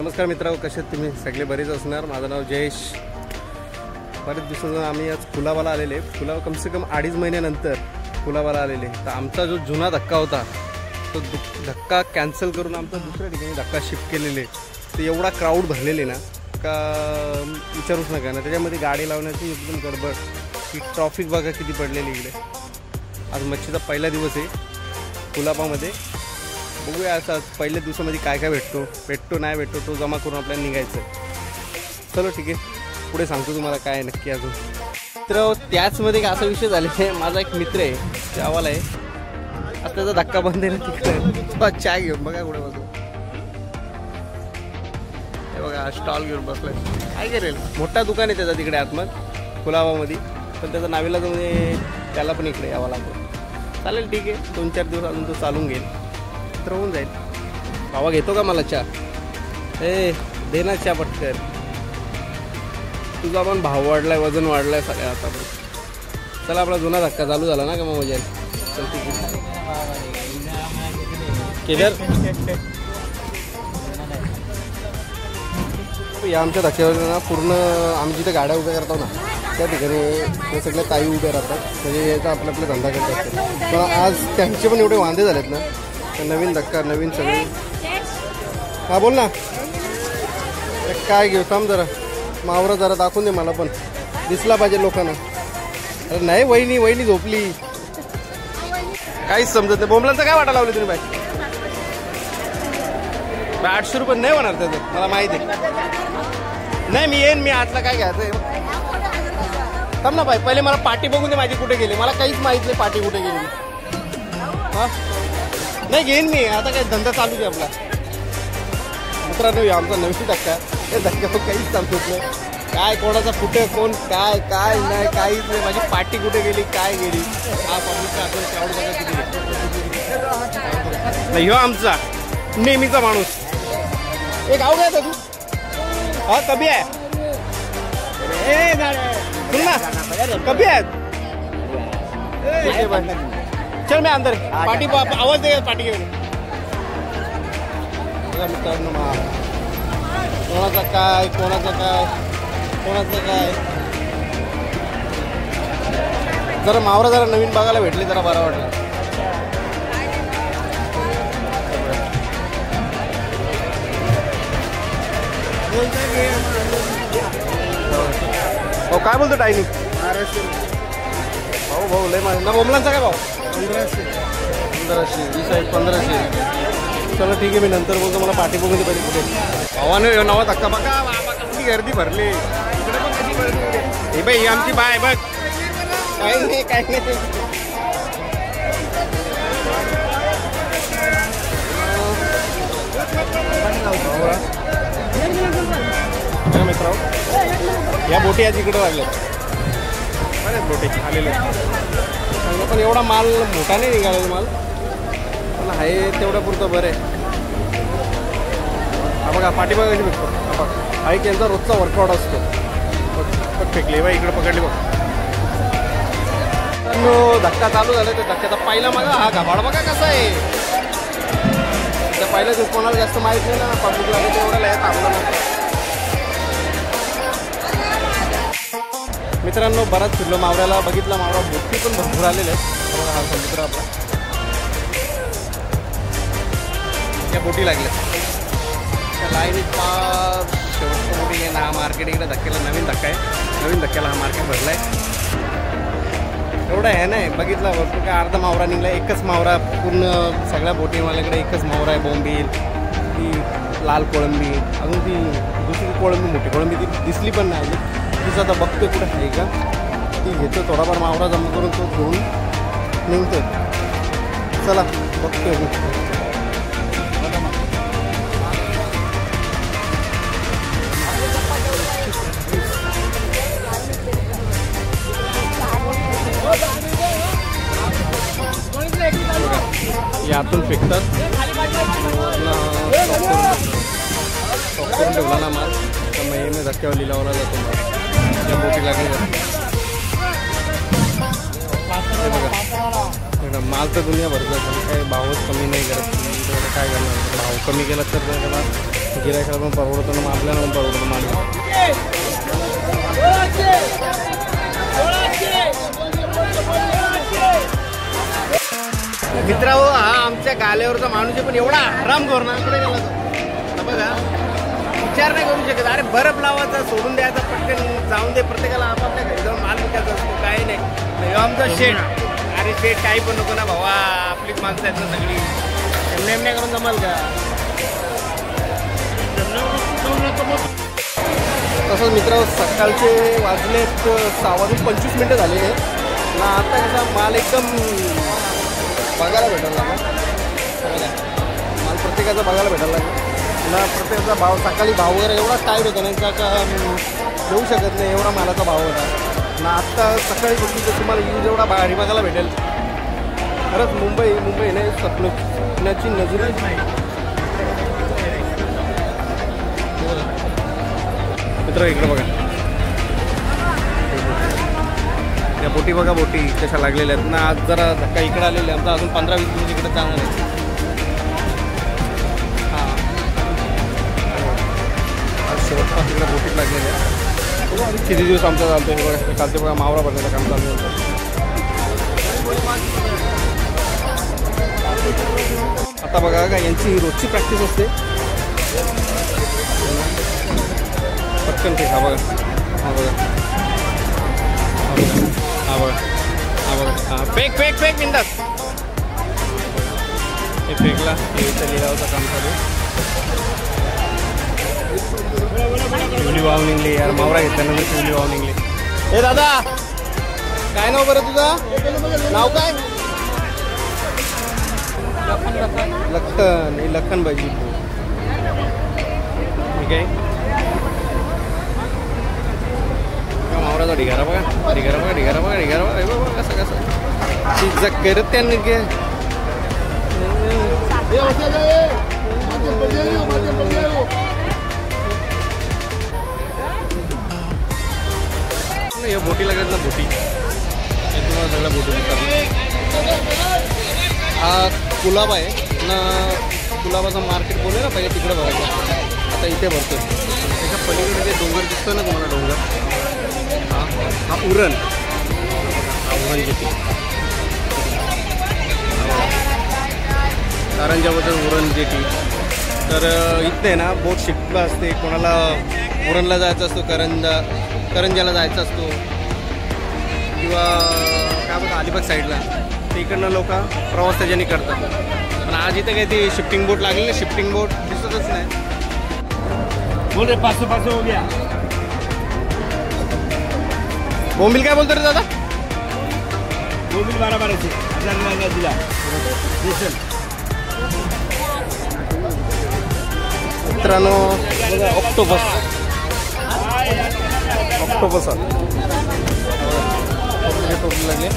नमस्कार मित्रांनो, कसे आहेत तुम्ही? सगळे बरेच असणार. माझं नाव जयेश. बरेच दिवसांनी आम्ही आज कुलाबाला आलेले. कुलाबा कमसे कम 2.5 महिन्यानंतर कुलाबाला आलेले. तर आमचा जो जुना धक्का होता तो धक्का कॅन्सल करून आमचा दुसऱ्या ठिकाणी धक्का शिफ्ट केलेले. तर एवढा क्राऊड भरलेले ना का विचारूच नका ना. त्याच्यामध्ये गाडी लावण्याची एकदम गडबड. ही ट्रॉफिक बघा किती पडलेली इकडे. आज मच्छीचा पहिला दिवस आहे कुलाबामध्ये. बघूया असं पहिल्या दिवसामध्ये काय काय भेटतो नाही भेटतो तो जमा करून आपल्याला निघायचं. चलो ठीक आहे, पुढे सांगतो तुम्हाला काय नक्की अजून. तर त्याचमध्ये असा विषय झाला आहे. माझा एक मित्र आहे त्यावाला आहे. आज त्याचा धक्का बंद आहे ना तिकडे. चाय घेऊन बघा कुठे बसू. हे बघा स्टॉल घेऊन बसलाय. काय करेल, मोठा दुकान आहे त्याचा तिकडे आतमध्ये कुलाबामध्ये. पण त्याचा नावीला म्हणजे त्याला पण इकडे यावं लागतो. चालेल ठीक आहे, 2-4 दिवस अजून तो चालून घेईल तर होऊन जाईल. बाबा घेतो का मला चहा? ए दे ना चहा पटकन. तुझा पण भाव वाढलाय, वजन वाढलाय सगळ्या आता. चला आपला जुना धक्का चालू झाला ना का मग मजा. चल ठीक आहे. केदार या आमच्या धक्क्यावर ना पूर्ण आम्ही जिथे गाड्या उभ्या करतो ना त्या ठिकाणी हे सगळे ताई उभे राहतात. म्हणजे याचा आपला धंदा करत असतात. पण आज त्यांचे पण एवढे वांदे झालेत ना. नवीन धक्का, नवीन सगळे. हा बोल ना. काय घेऊ थांब जरा. मावरा जरा दाखवून दे मला पण, दिसला पाहिजे लोकांना. अरे नाही वहिनी झोपली. काहीच समजत नाही. बोंबलांचं काय वाटा लावली तुम्ही बाई? 800 रुपये नाही होणार त्याचं, मला माहिती आहे. नाही मी येईन, मी आतला काय घ्यायचं. थांब ना बाई, पहिले मला पाठी बघून दे माझी कुठे गेली. मला काहीच माहित नाही पाठी कुठे गेली. हा नाही घेईन मी. आता काय धंदा चालू आहे आपला. मित्रांनो आमचा नवीन धक्का. हे धक्क्यावर काहीच चालत नाही. काय कोणाचा कुठे कोण काय नाही काहीच नाही. माझी पाठी कुठे गेली काय गेली. हा पब्लिकचा आपण क्राऊड बघा किती नाही. हो आमचा नेहमीचा माणूस. एक गाव काय तू? हा कभी आहे सुन ना, कभी आहे. चल मैं अंदर. पार्टी आवाज दे. पार्टी घेऊन मित्रांनो कोणाचा काय जरा मावरा जरा नवीन बघायला भेटले, जरा बरं वाटलं. हो काय बोलतो टायनिंग? भाऊ लय माझं ना. बोमलांचा काय भाव? 1500. ही साईड 1500. चला ठीक आहे, मी नंतर बोलतो. मला पाठी बघून पाहिजे कुठे. भावानं नवा धक्का बघा. किती गर्दी भरली इकडे पण. कशी गर्दी. हे बाई ही आमची बाय बघ. काही नाही मित्रांनो या बोटी आज इकडे लागल्या. बऱ्याच बोटी आलेले. पण एवढा माल मोठा नाही निघाला माल. पण आहे तेवढ्या पुरतं बरं आहे. हा बघा पाठी बघा कशी भेटतो. हा एक यांचा रोजचा वर्कआउट असतो. पट फेकली बाई इकडे पकडली बघ. धक्का चालू झाला. त्या धक्क्याचा पहिला बघा. हा घाबाड बघा कसा आहे. त्या पहिल्या दिवस कोणाला जास्त माहित नाही ना. पब्लिक लागेल तेवढ्याला आहे थांबलं नव्हतं. मित्रांनो बराच फिरलो मावऱ्याला. बघितला मावरा बोटी पण भरपूर आलेले आहेत. बघा हा समुद्र आपला. या बोटी लागल्या त्या लाईनीत. पाच शेवटच्या बोटी आहे ना. मार्केट इकडे धक्क्याला नवीन धक्का आहे. नवीन धक्क्याला हा मार्केट भरला आहे. एवढं आहे नाही बघितला भरपूर. काय अर्धा मावरा निघला. एकच मावरा पूर्ण सगळ्या बोटीवाल्याकडे एकच मावरा आहे. बोंबील, ती लाल कोळंबी, अजून ती दुसरी कोळंबी मोठी कोळंबी ती दिसली पण नाही. तिचं आता बघतो कुठं आहे का. ती घेतो थोडाफार मावरा जमा करून तो घेऊन निघतो. चला बघतोय मी. यातून फेकतात. ठेवला ना माल तर मग धक्क्यावर लिलावला जातो. त्या बोटी लागली बघा. माल तर दुनिया भरला. काही भावच कमी नाही करत. काय करणार. भाव कमी केला तर त्याला गिरायकाला पण परवडतो ना, आपल्याला पण परवडतो माल. मित्रांनो, हा आमच्या गाल्यावरचा माणूस आहे, पण एवढा आरामखोर ना. कुठे गेला तो बघा, विचार नाही करू शकत. अरे बर्फ लावायचा, सोडून द्यायचा, पटकन जाऊन दे. प्रत्येकाला आपापल्या घरी जाऊन माल विकायचा असतो, काही नाही. आमचा शेट, अरे शेट काही पण नको ना भावा, आपलीच माणसं आहेत ना सगळी. नेमणे करून जमाल का? तसंच मित्रांनो, सकाळचे वाजलेत 6:25 झालेले ना. आता कसा माल एकदम बघायला भेटायला लागला. माल प्रत्येकाचा बघायला भेटायला लागला ना. प्रत्येकाचा भाव, सकाळी भाव वगैरे एवढा टाईट होता नाही का देऊ शकत नाही, एवढा मालाचा भाव होता ना. आत्ता सकाळी बघली तर तुम्हाला यूज एवढा भारी बघायला भेटेल. खरंच मुंबई नाही, स्वप्नाची नजरच नाही. मित्र इकडे बघा, या बोटी बघा, बोटी कशा लागलेल्या आहेत ना. आज जरा धक्का इकडे आलेले, आमचा अजून 15-20 दिवस इकडे चालणार आहे. हां, आज शेवटपास इकडे बोटीत लागलेल्या आहेत. किती दिवस आमचा चालतो हे बघा. कालचे बघा मावळा भरलेलं काम चालू होतं. आता बघा का यांची रोजची प्रॅक्टिस असते. पटकन फेक, हा बघा, हा बघा, हा बघा, हा बघा, हा फेक फेक फेक बिंदास. हे फेकला, हे इथं लिलावाचं काम चालू. शिवली वाव निघली यार, मावरा घेतल्यानंतर शिवली वाव निघली. हे दादा, काय नाव बरं तुझं? नाव काय? लखन. हे लखन भाजी. ठीक आहे. मावराचा ढिगारा बघा, ढिगारा बघा, ढिगारा बघा, ढिगारा बघा. हे बघा कसं कसं चिजा करत त्यांनी गे. हे बोटी लागत ना, बोटी. हे तुम्हाला सगळ्या बोटी दिसतात. हा कुलाबा आहे ना. कुलाबाचं मार्केट बोलले ना पहिले, तिकडे भरायचं. आता इथे भरतो. त्याच्या पलीकडे जे डोंगर दिसतोय ना तुम्हाला, डोंगर, हा उरण. हा उरण जेटी. कारंजाबद्दल उरण जेटी. तर इथे ना बोट शिफ्टला असते. कोणाला उरणला जायचं असतो, करंजाला जायचं असतो, किंवा काय बोलतो अलिबाग साईडला, ते इकडनं लोक प्रवास त्याच्याने करतात. पण आज इथे काही ती शिफ्टिंग बोट लागलेली, शिफ्टिंग बोट दिसतच नाही. बोल रे, 500 हो गया. बोंबील काय बोलतो रे दादा? बोंबील 1200 दिला. मित्रांनो, ऑक्टोपस लागले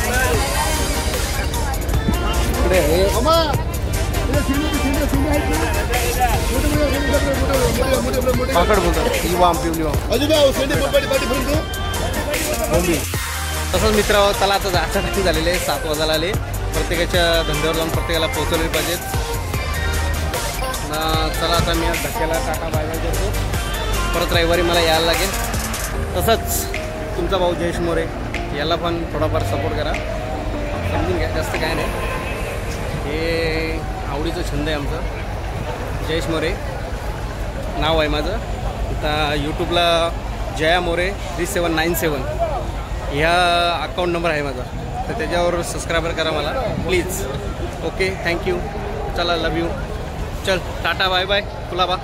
पाकड बोलतात. ही वाम पिवली वाम. तसंच मित्र, चला आता जायचं नक्की झालेले आहे. 7 वाजायला आले. प्रत्येकाच्या धंद्यावर जाऊन प्रत्येकाला पोहोचवले पाहिजेत. चला आता मी आज धक्क्याला टाटा बाय बाय करतो. परत रविवारी मला यायला लागेल. तसंच तुमचा भाऊ जयेश मोरे, याला पण थोडाफार सपोर्ट करा. समजून घ्या, जास्त काय नाही. हे आवडीचं छंद आहे आमचं. जयेश मोरे नाव आहे माझं. आता यूट्यूबला जया मोरे 3797 ह्या अकाउंट नंबर आहे माझा. तर त्याच्यावर सबस्क्राईबर करा मला प्लीज. Okay, thank you. चला, लव यू. चल टाटा बाय बाय. कुलाबा.